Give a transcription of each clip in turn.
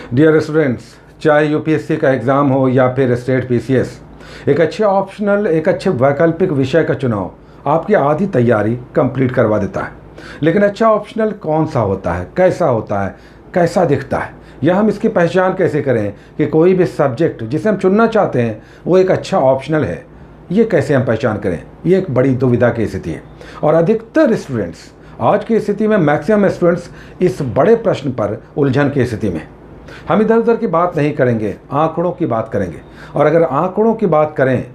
Dear students, चाहे UPSC का exam हो या फिर स्टेट पीसीएस, एक अच्छे ऑप्शनल, एक अच्छे वैकल्पिक विषय का चुनाव आपकी आधी तैयारी कंप्लीट करवा देता है। लेकिन अच्छा ऑप्शनल कौन सा होता है, कैसा होता है, कैसा दिखता है, या हम इसकी पहचान कैसे करें कि कोई भी सब्जेक्ट जिसे हम चुनना चाहते हैं वो एक अच्छा ऑप्शनल है, ये कैसे हम पहचान करें, ये एक बड़ी दुविधा की स्थिति है। और अधिकतर स्टूडेंट्स आज की स्थिति में, मैक्सिमम स्टूडेंट्स इस बड़े प्रश्न पर उलझन की स्थिति में। हम इधर उधर की बात नहीं करेंगे, आंकड़ों की बात करेंगे। और अगर आंकड़ों की बात करें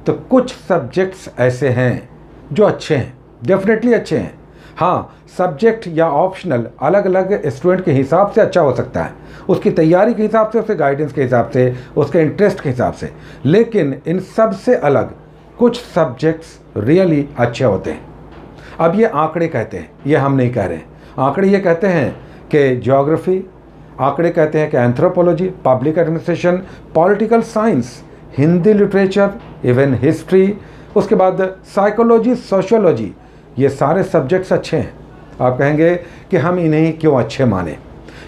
तो कुछ सब्जेक्ट्स ऐसे हैं जो अच्छे हैं, डेफिनेटली अच्छे हैं। हाँ, सब्जेक्ट या ऑप्शनल अलग अलग स्टूडेंट के हिसाब से अच्छा हो सकता है, उसकी तैयारी के हिसाब से, उसके गाइडेंस के हिसाब से, उसके इंटरेस्ट के हिसाब से। लेकिन इन सब से अलग कुछ सब्जेक्ट्स रियली अच्छे होते हैं। अब ये आंकड़े कहते हैं, ये हम नहीं कह रहे हैं। आंकड़े ये कहते हैं कि ज्योग्राफी, आंकड़े कहते हैं कि anthropology, public administration, political science, Hindi literature, even history, उसके बाद साइकोलॉजी, सोशियोलॉजी, ये सारे सब्जेक्ट्स अच्छे हैं। आप कहेंगे कि हम इन्हें क्यों अच्छे माने?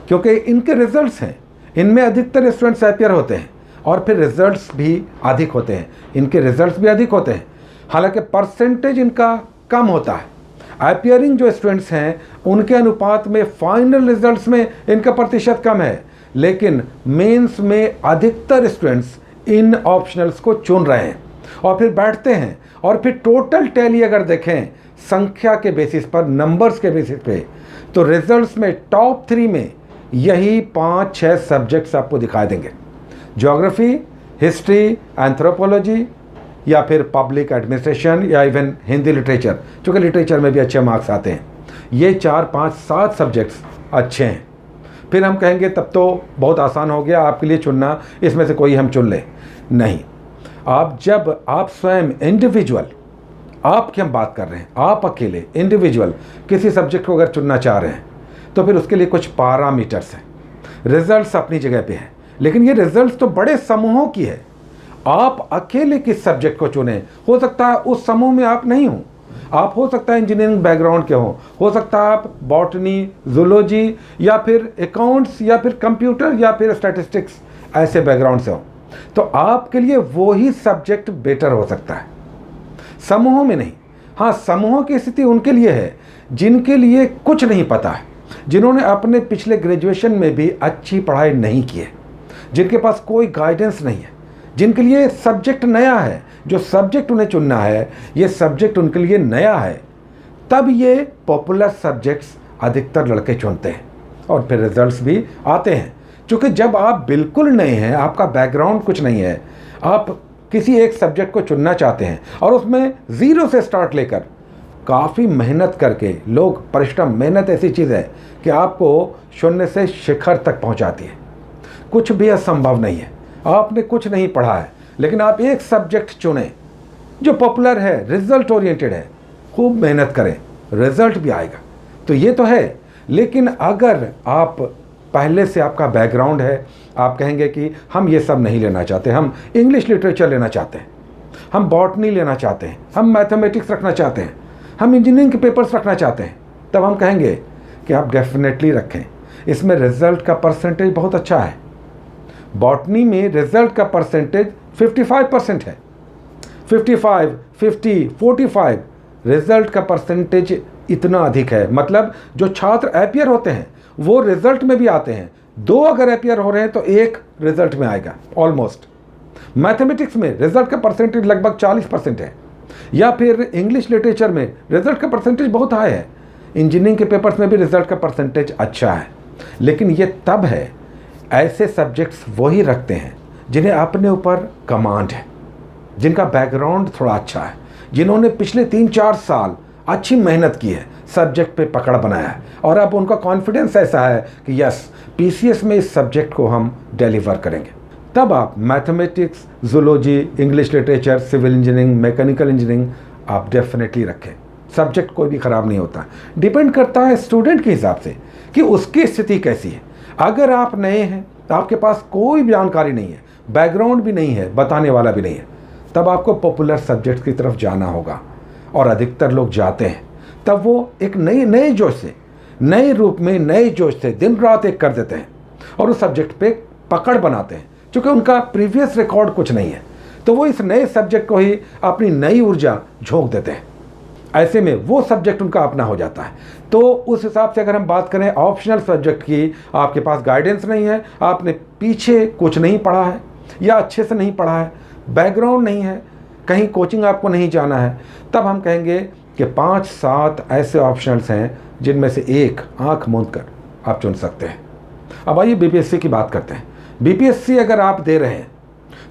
क्योंकि इनके रिजल्ट्स हैं, इनमें अधिकतर स्टूडेंट्स अपियर होते हैं और फिर रिजल्ट्स भी अधिक होते हैं, इनके रिजल्ट्स भी अधिक होते हैं। हालांकि परसेंटेज इनका कम होता है। अपियरिंग जो स्टूडेंट्स हैं उनके अनुपात में फाइनल रिजल्ट्स में इनका प्रतिशत कम है, लेकिन मेंस में अधिकतर स्टूडेंट्स इन ऑप्शनल्स को चुन रहे हैं और फिर बैठते हैं। और फिर टोटल टैली अगर देखें संख्या के बेसिस पर, नंबर्स के बेसिस पे, तो रिजल्ट्स में टॉप 3 में यही 5-6 सब्जेक्ट्स आपको दिखाई देंगे। ज्योग्राफी, हिस्ट्री, एंथ्रोपोलॉजी या फिर पब्लिक एडमिनिस्ट्रेशन या इवन हिंदी लिटरेचर, चूँकि लिटरेचर में भी अच्छे मार्क्स आते हैं। ये 4, 5, 7 सब्जेक्ट्स अच्छे हैं। फिर हम कहेंगे तब तो बहुत आसान हो गया आपके लिए चुनना, इसमें से कोई हम चुन लें। नहीं, जब आप स्वयं इंडिविजुअल, आपकी हम बात कर रहे हैं, आप अकेले इंडिविजुअल किसी सब्जेक्ट को अगर चुनना चाह रहे हैं तो फिर उसके लिए कुछ पैरामीटर्स हैं। रिजल्ट्स अपनी जगह पे हैं, लेकिन ये रिजल्ट्स तो बड़े समूहों की है। आप अकेले किस सब्जेक्ट को चुनें, हो सकता है उस समूह में आप नहीं हो, आप हो सकता है इंजीनियरिंग बैकग्राउंड के हो सकता है आप बॉटनी, जूलॉजी या फिर अकाउंट्स या फिर कंप्यूटर या फिर स्टैटिस्टिक्स ऐसे बैकग्राउंड से हो, तो आपके लिए वो ही सब्जेक्ट बेटर हो सकता है, समूहों में नहीं। हाँ, समूहों की स्थिति उनके लिए है जिनके लिए कुछ नहीं पता है, जिन्होंने अपने पिछले ग्रेजुएशन में भी अच्छी पढ़ाई नहीं की है, जिनके पास कोई गाइडेंस नहीं है, जिनके लिए सब्जेक्ट नया है, जो सब्जेक्ट उन्हें चुनना है ये सब्जेक्ट उनके लिए नया है। तब ये पॉपुलर सब्जेक्ट्स अधिकतर लड़के चुनते हैं और फिर रिजल्ट्स भी आते हैं। क्योंकि जब आप बिल्कुल नए हैं, आपका बैकग्राउंड कुछ नहीं है, आप किसी एक सब्जेक्ट को चुनना चाहते हैं और उसमें ज़ीरो से स्टार्ट लेकर काफ़ी मेहनत करके, लोग परिश्रम, मेहनत ऐसी चीज़ है कि आपको शून्य से शिखर तक पहुंचाती है। कुछ भी असंभव नहीं है। आपने कुछ नहीं पढ़ा है, लेकिन आप एक सब्जेक्ट चुनें जो पॉपुलर है, रिजल्ट ओरिएंटेड है, खूब मेहनत करें, रिजल्ट भी आएगा। तो ये तो है। लेकिन अगर आप पहले से आपका बैकग्राउंड है, आप कहेंगे कि हम ये सब नहीं लेना चाहते, हम इंग्लिश लिटरेचर लेना चाहते हैं, हम बॉटनी लेना चाहते हैं, हम मैथमेटिक्स रखना चाहते हैं, हम इंजीनियरिंग के पेपर्स रखना चाहते हैं, तब हम कहेंगे कि आप डेफिनेटली रखें, इसमें रिजल्ट का परसेंटेज बहुत अच्छा है। बॉटनी में रिजल्ट का परसेंटेज 55% है, 55, 50, 45 रिजल्ट का परसेंटेज इतना अधिक है। मतलब जो छात्र अपियर होते हैं वो रिजल्ट में भी आते हैं, 2 अगर अपियर हो रहे हैं तो 1 रिजल्ट में आएगा ऑलमोस्ट। मैथमेटिक्स में रिजल्ट का परसेंटेज लगभग 40% है, या फिर इंग्लिश लिटरेचर में रिजल्ट का परसेंटेज बहुत हाई है, इंजीनियरिंग के पेपर्स में भी रिजल्ट का परसेंटेज अच्छा है। लेकिन ये तब है, ऐसे सब्जेक्ट्स वही रखते हैं जिन्हें अपने ऊपर कमांड है, जिनका बैकग्राउंड थोड़ा अच्छा है, जिन्होंने पिछले 3-4 साल अच्छी मेहनत की है, सब्जेक्ट पे पकड़ बनाया है और अब उनका कॉन्फिडेंस ऐसा है कि यस, पीसीएस में इस सब्जेक्ट को हम डिलीवर करेंगे। तब आप mathematics, zoology, English literature, civil engineering, mechanical engineering आप डेफिनेटली रखें। सब्जेक्ट कोई भी ख़राब नहीं होता, डिपेंड करता है स्टूडेंट के हिसाब से कि उसकी स्थिति कैसी है। अगर आप नए हैं तो आपके पास कोई भी जानकारी नहीं है, बैकग्राउंड भी नहीं है, बताने वाला भी नहीं है, तब आपको पॉपुलर सब्जेक्ट की तरफ जाना होगा। और अधिकतर लोग जाते हैं, तब वो एक नए जोश से, नए रूप में, नए जोश से दिन रात एक कर देते हैं और उस सब्जेक्ट पे पकड़ बनाते हैं, क्योंकि उनका प्रीवियस रिकॉर्ड कुछ नहीं है, तो वो इस नए सब्जेक्ट को ही अपनी नई ऊर्जा झोंक देते हैं। ऐसे में वो सब्जेक्ट उनका अपना हो जाता है। तो उस हिसाब से अगर हम बात करें ऑप्शनल सब्जेक्ट की, आपके पास गाइडेंस नहीं है, आपने पीछे कुछ नहीं पढ़ा है या अच्छे से नहीं पढ़ा है, बैकग्राउंड नहीं है, कहीं कोचिंग आपको नहीं जाना है, तब हम कहेंगे कि 5-7 ऐसे ऑप्शनल्स हैं जिनमें से एक आंख मूंद कर आप चुन सकते हैं। अब आइए बीपीएससी की बात करते हैं। बीपीएससी अगर आप दे रहे हैं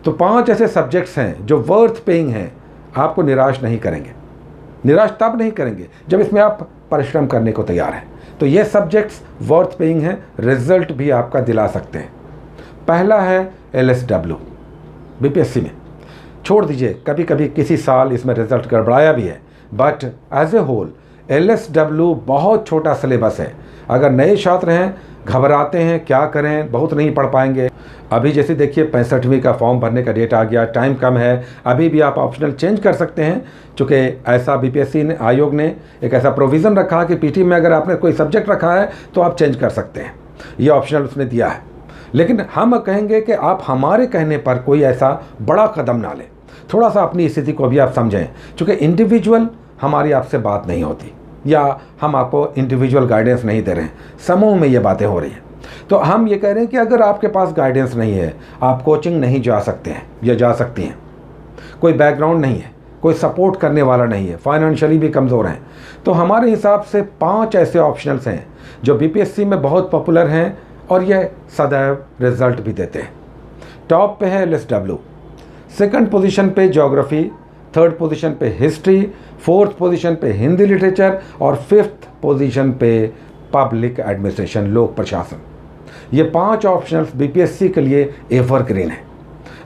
तो 5 ऐसे सब्जेक्ट्स हैं जो वर्थ पेइंग हैं, आपको निराश नहीं करेंगे। निराश तब नहीं करेंगे जब इसमें आप परिश्रम करने को तैयार हैं। तो ये सब्जेक्ट्स वर्थ पेइंग हैं, रिजल्ट भी आपका दिला सकते हैं। पहला है LSW। बीपीएससी में छोड़ दीजिए, कभी कभी किसी साल इसमें रिजल्ट गड़बड़ाया भी है, but as a whole LSW बहुत छोटा सिलेबस है। अगर नए छात्र हैं, घबराते हैं क्या करें, बहुत नहीं पढ़ पाएंगे, अभी जैसे देखिए 65वीं का फॉर्म भरने का डेट आ गया, टाइम कम है, अभी भी आप ऑप्शनल चेंज कर सकते हैं, चूँकि ऐसा बीपीएससी आयोग ने एक ऐसा प्रोविज़न रखा कि पीटी में अगर आपने कोई सब्जेक्ट रखा है तो आप चेंज कर सकते हैं, ये ऑप्शनल उसने दिया है। लेकिन हम कहेंगे कि आप हमारे कहने पर कोई ऐसा बड़ा कदम ना लें, थोड़ा सा अपनी स्थिति को भी आप समझें, चूँकि इंडिविजुअल हमारी आपसे बात नहीं होती या हम आपको इंडिविजुअल गाइडेंस नहीं दे रहे हैं, समूह में ये बातें हो रही हैं। तो हम ये कह रहे हैं कि अगर आपके पास गाइडेंस नहीं है, आप कोचिंग नहीं जा सकते हैं या जा सकती हैं, कोई बैकग्राउंड नहीं है, कोई सपोर्ट करने वाला नहीं है, फाइनेंशियली भी कमज़ोर हैं, तो हमारे हिसाब से 5 ऐसे ऑप्शनल्स हैं जो बीपीएससी में बहुत पॉपुलर हैं और ये सदैव रिजल्ट भी देते हैं। टॉप पे है LSW, सेकंड पोजीशन पे ज्योग्राफी, थर्ड पोजीशन पे हिस्ट्री, फोर्थ पोजीशन पे हिंदी लिटरेचर और फिफ्थ पोजीशन पे पब्लिक एडमिनिस्ट्रेशन, लोक प्रशासन। ये 5 ऑप्शनल्स बीपीएससी के लिए एवरग्रीन है।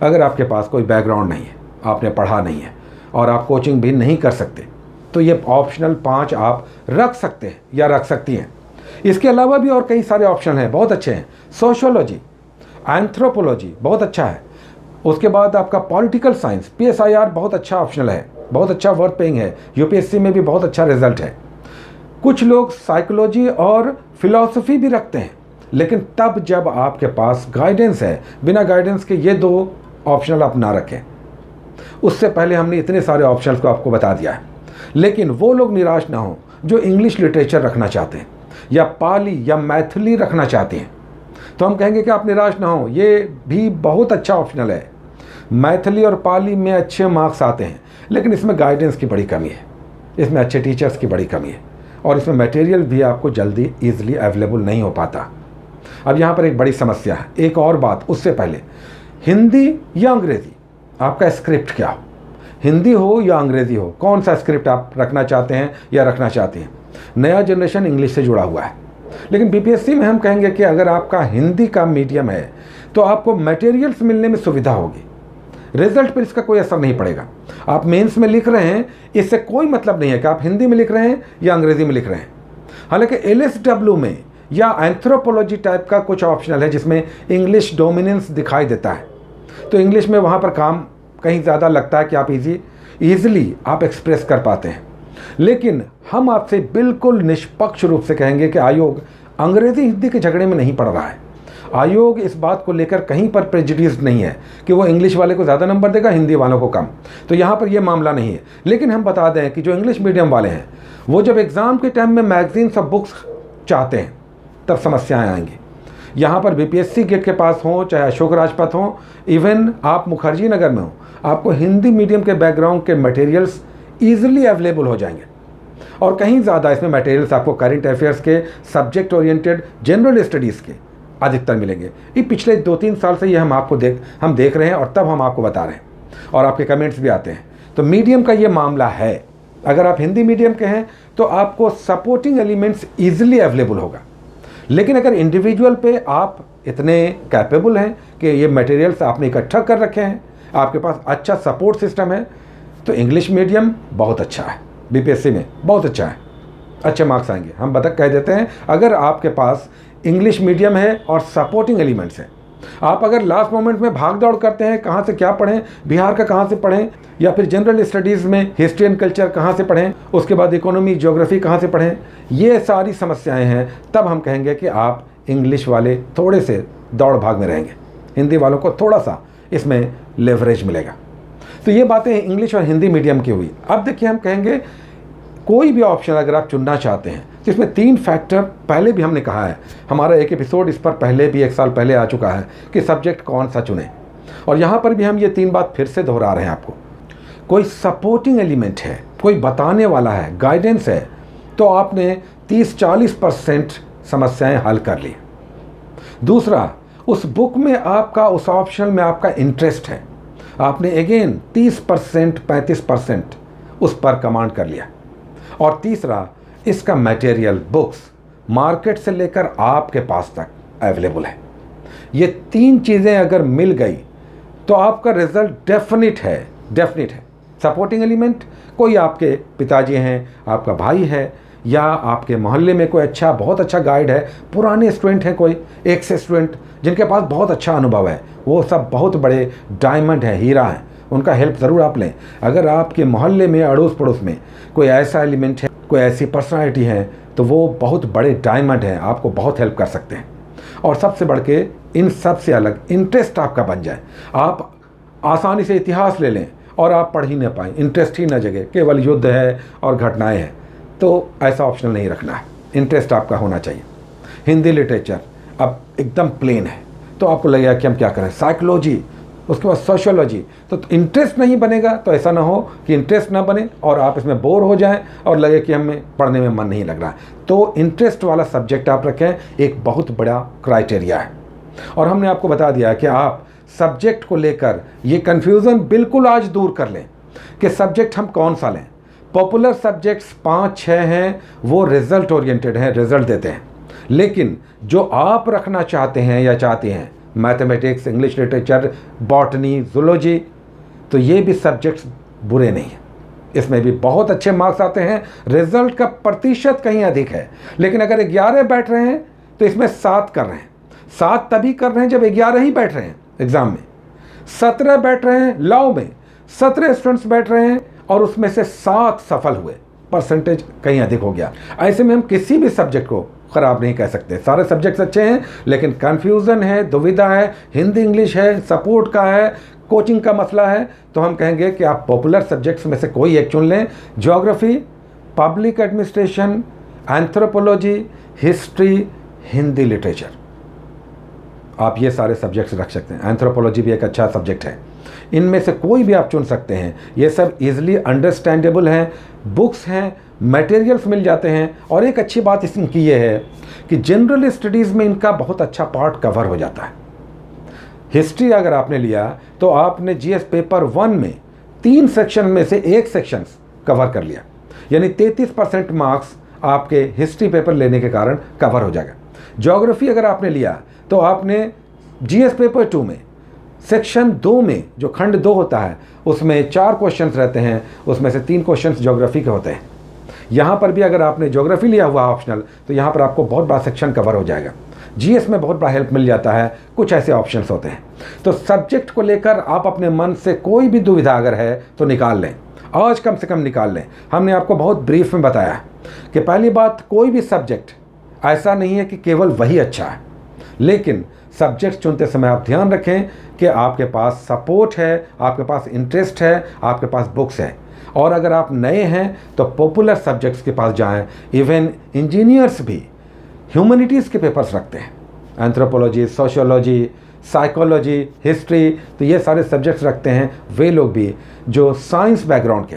अगर आपके पास कोई बैकग्राउंड नहीं है, आपने पढ़ा नहीं है और आप कोचिंग भी नहीं कर सकते, तो ये ऑप्शनल 5 आप रख सकते हैं या रख सकती हैं। इसके अलावा भी और कई सारे ऑप्शन हैं, बहुत अच्छे हैं। सोशियोलॉजी, एंथ्रोपोलॉजी बहुत अच्छा है। उसके बाद आपका पॉलिटिकल साइंस, PSIR बहुत अच्छा ऑप्शनल है, बहुत अच्छा वर्थ पेइंग है, यूपीएससी में भी बहुत अच्छा रिजल्ट है। कुछ लोग साइकोलॉजी और फिलॉसफी भी रखते हैं, लेकिन तब जब आपके पास गाइडेंस है, बिना गाइडेंस के ये 2 ऑप्शनल आप ना रखें। उससे पहले हमने इतने सारे ऑप्शंस को आपको बता दिया है। लेकिन वो लोग निराश ना हो जो इंग्लिश लिटरेचर रखना चाहते हैं या पाली या मैथिली रखना चाहते हैं, तो हम कहेंगे कि आप निराश ना हो, ये भी बहुत अच्छा ऑप्शनल है। मैथिली और पाली में अच्छे मार्क्स आते हैं, लेकिन इसमें गाइडेंस की बड़ी कमी है, इसमें अच्छे टीचर्स की बड़ी कमी है और इसमें मटेरियल भी आपको जल्दी ईजिली अवेलेबल नहीं हो पाता। अब यहाँ पर एक बड़ी समस्या है। एक और बात, उससे पहले हिंदी या अंग्रेज़ी, आपका स्क्रिप्ट क्या हो, हिंदी हो या अंग्रेज़ी हो, कौन सा स्क्रिप्ट आप रखना चाहते हैं या रखना चाहती हैं। नया जनरेशन इंग्लिश से जुड़ा हुआ है, लेकिन बीपीएससी में हम कहेंगे कि अगर आपका हिंदी का मीडियम है तो आपको मटेरियल्स मिलने में सुविधा होगी, रिजल्ट पर इसका कोई असर नहीं पड़ेगा। आप मेंस में लिख रहे हैं, इससे कोई मतलब नहीं है कि आप हिंदी में लिख रहे हैं या अंग्रेज़ी में लिख रहे हैं। हालांकि LSW में या एंथ्रोपोलॉजी टाइप का कुछ ऑप्शनल है जिसमें इंग्लिश डोमिनेंस दिखाई देता है, तो इंग्लिश में वहाँ पर काम कहीं ज़्यादा लगता है कि आप ईजिली आप एक्सप्रेस कर पाते हैं। लेकिन हम आपसे बिल्कुल निष्पक्ष रूप से कहेंगे कि आयोग अंग्रेज़ी हिंदी के झगड़े में नहीं पड़ रहा है। आयोग इस बात को लेकर कहीं पर प्रेजुडिस्ड नहीं है कि वो इंग्लिश वाले को ज़्यादा नंबर देगा, हिंदी वालों को कम, तो यहाँ पर ये मामला नहीं है। लेकिन हम बता दें कि जो इंग्लिश मीडियम वाले हैं वो जब एग्ज़ाम के टाइम में मैगजीन्स और बुक्स चाहते हैं तब समस्याएं आएंगी। यहाँ पर बीपीएससी गेट के पास हो, चाहे अशोक राजपथ हो, इवन आप मुखर्जी नगर में हो, आपको हिंदी मीडियम के बैकग्राउंड के मटेरियल्स ईजिली अवेलेबल हो जाएंगे। और कहीं ज़्यादा इसमें मटेरियल्स आपको करंट अफेयर्स के, सब्जेक्ट ओरिएंटेड, जनरल स्टडीज़ के अधिकतर मिलेंगे। ये पिछले 2-3 साल से ये हम देख रहे हैं और तब हम आपको बता रहे हैं और आपके कमेंट्स भी आते हैं। तो मीडियम का ये मामला है। अगर आप हिंदी मीडियम के हैं तो आपको सपोर्टिंग एलिमेंट्स ईजिली अवेलेबल होगा। लेकिन अगर इंडिविजुअल पे आप इतने कैपेबल हैं कि ये मटेरियल्स आपने इकट्ठा कर रखे हैं, आपके पास अच्छा सपोर्ट सिस्टम है, तो इंग्लिश मीडियम बहुत अच्छा है, बीपीएससी में बहुत अच्छा है, अच्छे मार्क्स आएंगे। हम कह देते हैं अगर आपके पास इंग्लिश मीडियम है और सपोर्टिंग एलिमेंट्स हैं। आप अगर लास्ट मोमेंट में भाग दौड़ करते हैं, कहाँ से क्या पढ़ें, बिहार का कहाँ से पढ़ें, या फिर जनरल स्टडीज़ में हिस्ट्री एंड कल्चर कहाँ से पढ़ें, उसके बाद इकोनॉमी ज्योग्राफी कहाँ से पढ़ें, ये सारी समस्याएं हैं, तब हम कहेंगे कि आप इंग्लिश वाले थोड़े से दौड़ भाग में रहेंगे, हिंदी वालों को थोड़ा सा इसमें लेवरेज मिलेगा। तो ये बातें इंग्लिश और हिंदी मीडियम की हुई। अब देखिए, हम कहेंगे कोई भी ऑप्शन अगर आप चुनना चाहते हैं तो इसमें 3 फैक्टर पहले भी हमने कहा है, हमारा एक एपिसोड इस पर पहले भी 1 साल पहले आ चुका है कि सब्जेक्ट कौन सा चुने, और यहाँ पर भी हम ये 3 बात फिर से दोहरा रहे हैं आपको। कोई सपोर्टिंग एलिमेंट है, कोई बताने वाला है, गाइडेंस है, तो आपने 30-40% समस्याएं हल कर ली। दूसरा, उस बुक में आपका, उस ऑप्शन में आपका इंटरेस्ट है, आपने अगेन 30% 35% उस पर कमांड कर लिया। और तीसरा, इसका मटेरियल, बुक्स मार्केट से लेकर आपके पास तक अवेलेबल है। ये 3 चीज़ें अगर मिल गई तो आपका रिजल्ट डेफिनेट है। सपोर्टिंग एलिमेंट, कोई आपके पिताजी हैं, आपका भाई है, या आपके मोहल्ले में कोई अच्छा, बहुत अच्छा गाइड है, पुराने स्टूडेंट हैं, कोई एक से स्टूडेंट जिनके पास बहुत अच्छा अनुभव है, वो सब बहुत बड़े डायमंड हैं, हीरा हैं, उनका हेल्प ज़रूर आप लें। अगर आपके मोहल्ले में, अड़ोस पड़ोस में कोई ऐसा एलिमेंट है, कोई ऐसी पर्सनालिटी है, तो वो बहुत बड़े डायमंड हैं, आपको बहुत हेल्प कर सकते हैं। और सबसे बढ़ के इन सब से अलग इंटरेस्ट आपका बन जाए। आप आसानी से इतिहास ले लें और आप पढ़ ही ना पाएँ, इंटरेस्ट ही ना जगे, केवल युद्ध है और घटनाएं हैं, तो ऐसा ऑप्शनल नहीं रखना है, इंटरेस्ट आपका होना चाहिए। हिंदी लिटरेचर अब एकदम प्लेन है, तो आपको लगेगा कि हम क्या करें, साइकोलॉजी, उसके बाद सोशियोलॉजी, तो इंटरेस्ट नहीं बनेगा। तो ऐसा ना हो कि इंटरेस्ट ना बने और आप इसमें बोर हो जाएं और लगे कि हमें पढ़ने में मन नहीं लग रहा है। तो इंटरेस्ट वाला सब्जेक्ट आप रखें, एक बहुत बड़ा क्राइटेरिया है। और हमने आपको बता दिया कि आप सब्जेक्ट को लेकर ये कन्फ्यूज़न बिल्कुल आज दूर कर लें कि सब्जेक्ट हम कौन सा लें। पॉपुलर सब्जेक्ट्स 5-6 हैं, वो रिजल्ट ओरिएंटेड हैं, रिजल्ट देते हैं। लेकिन जो आप रखना चाहते हैं या चाहती हैं, mathematics, English literature, botany, zoology, तो ये भी सब्जेक्ट्स बुरे नहीं हैं, इसमें भी बहुत अच्छे मार्क्स आते हैं, रिजल्ट का प्रतिशत कहीं अधिक है। लेकिन अगर 11 बैठ रहे हैं तो इसमें 7 कर रहे हैं। 7 तभी कर रहे हैं जब 11 ही बैठ रहे हैं एग्ज़ाम में। 17 बैठ रहे हैं लॉ में, 17 स्टूडेंट्स बैठ रहे हैं और उसमें से 7 सफल हुए, परसेंटेज कहीं अधिक हो गया। ऐसे में हम किसी भी सब्जेक्ट को ख़राब नहीं कह सकते, सारे सब्जेक्ट्स अच्छे हैं, लेकिन कन्फ्यूज़न है, दुविधा है, हिंदी इंग्लिश है, सपोर्ट का है, कोचिंग का मसला है, तो हम कहेंगे कि आप पॉपुलर सब्जेक्ट्स में से कोई एक चुन लें। Geography, public administration, anthropology, history, Hindi literature, आप ये सारे सब्जेक्ट्स रख सकते हैं। एंथ्रोपोलॉजी भी एक अच्छा सब्जेक्ट है, इनमें से कोई भी आप चुन सकते हैं। ये सब इजीली अंडरस्टैंडेबल हैं, बुक्स हैं, मटेरियल्स मिल जाते हैं। और एक अच्छी बात इसकी ये है कि जनरल स्टडीज़ में इनका बहुत अच्छा पार्ट कवर हो जाता है। हिस्ट्री अगर आपने लिया तो आपने जीएस पेपर 1 में 3 सेक्शन में से 1 सेक्शन कवर कर लिया, यानी 33% मार्क्स आपके हिस्ट्री पेपर लेने के कारण कवर हो जाएगा। ज्योग्राफी अगर आपने लिया तो आपने जीएस पेपर 2 में सेक्शन 2 में, जो खंड 2 होता है, उसमें 4 क्वेश्चंस रहते हैं, उसमें से 3 क्वेश्चंस ज्योग्राफी के होते हैं। यहाँ पर भी अगर आपने ज्योग्राफी लिया हुआ ऑप्शनल, तो यहाँ पर आपको बहुत बड़ा सेक्शन कवर हो जाएगा। जीएस में बहुत बड़ा हेल्प मिल जाता है, कुछ ऐसे ऑप्शंस होते हैं। तो सब्जेक्ट को लेकर आप अपने मन से कोई भी दुविधा अगर है तो निकाल लें, आज कम से कम निकाल लें। हमने आपको बहुत ब्रीफ में बताया कि पहली बात, कोई भी सब्जेक्ट ऐसा नहीं है कि केवल वही अच्छा है, लेकिन सब्जेक्ट चुनते समय आप ध्यान रखें कि आपके पास सपोर्ट है, आपके पास इंटरेस्ट है, आपके पास बुक्स है। और अगर आप नए हैं तो पॉपुलर सब्जेक्ट्स के पास जाएं। इवन इंजीनियर्स भी ह्यूमैनिटीज़ के पेपर्स रखते हैं, एंथ्रोपोलॉजी, सोशियोलॉजी, साइकोलॉजी, हिस्ट्री, तो ये सारे सब्जेक्ट्स रखते हैं। वे लोग भी जो साइंस बैकग्राउंड के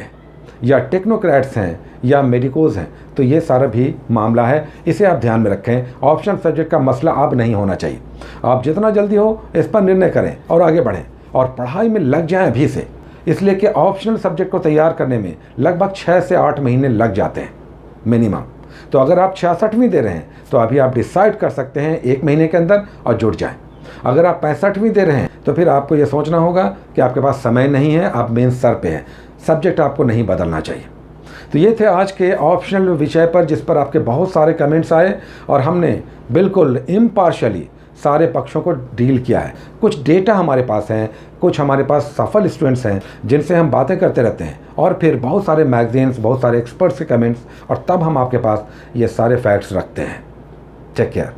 या टेक्नोक्रेट्स हैं या मेडिकोज हैं, तो ये सारा भी मामला है, इसे आप ध्यान में रखें। ऑप्शनल सब्जेक्ट का मसला अब नहीं होना चाहिए। आप जितना जल्दी हो इस पर निर्णय करें और आगे बढ़ें और पढ़ाई में लग जाएं अभी से, इसलिए कि ऑप्शनल सब्जेक्ट को तैयार करने में लगभग 6 से 8 महीने लग जाते हैं मिनिमम। तो अगर आप 66वीं दे रहे हैं तो अभी आप डिसाइड कर सकते हैं 1 महीने के अंदर और जुड़ जाएं। अगर आप 65वीं दे रहे हैं तो फिर आपको ये सोचना होगा कि आपके पास समय नहीं है, आप मेन स्तर पे हैं, सब्जेक्ट आपको नहीं बदलना चाहिए। तो ये थे आज के ऑप्शनल विषय पर, जिस पर आपके बहुत सारे कमेंट्स आए और हमने बिल्कुल इम्पार्शली सारे पक्षों को डील किया है। कुछ डेटा हमारे पास हैं, कुछ हमारे पास सफल स्टूडेंट्स हैं जिनसे हम बातें करते रहते हैं, और फिर बहुत सारे मैगजीन्स, बहुत सारे एक्सपर्ट्स के कमेंट्स, और तब हम आपके पास ये सारे फैक्ट्स रखते हैं। Take care.